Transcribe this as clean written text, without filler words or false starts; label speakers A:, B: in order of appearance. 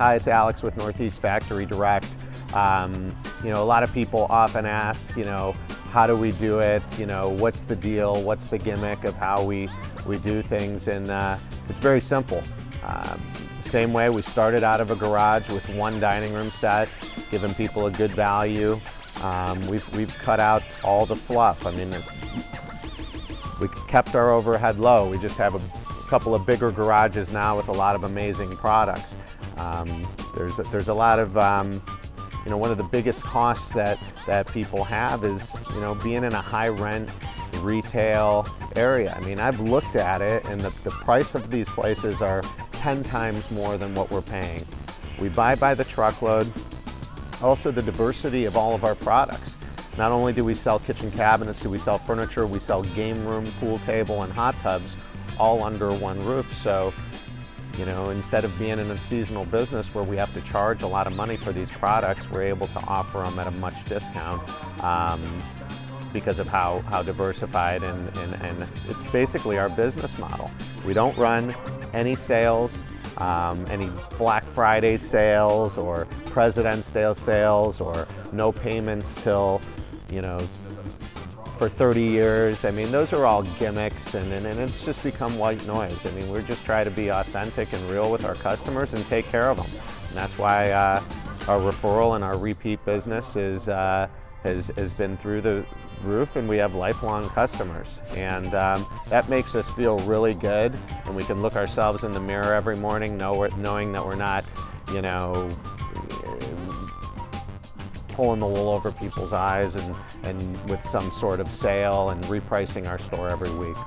A: Hi, it's Alex with Northeast Factory Direct. A lot of people often ask, how do we do it? What's the deal? What's the gimmick of how we do things? And it's very simple. Same way we started out of a garage with one dining room set, giving people a good value. We've cut out all the fluff. We kept our overhead low. We just have a couple of bigger garages now with a lot of amazing products. There's a lot of, one of the biggest costs that people have is, being in a high rent retail area. I've looked at it, and the price of these places are 10 times more than what we're paying. We buy by the truckload. Also, the diversity of all of our products. Not only do we sell kitchen cabinets, do we sell furniture, we sell game room, pool table, and hot tubs all under one roof. So, instead of being in a seasonal business where we have to charge a lot of money for these products, we're able to offer them at a much discount because of how diversified and it's basically our business model. We don't run any sales, any Black Friday sales or President's Day sales or no payments till, for 30 years. Those are all gimmicks and it's just become white noise. We're just trying to be authentic and real with our customers and take care of them. And that's why our referral and our repeat business has been through the roof, and we have lifelong customers. And that makes us feel really good, and we can look ourselves in the mirror every morning knowing that we're not, pulling the wool over people's eyes and with some sort of sale and repricing our store every week.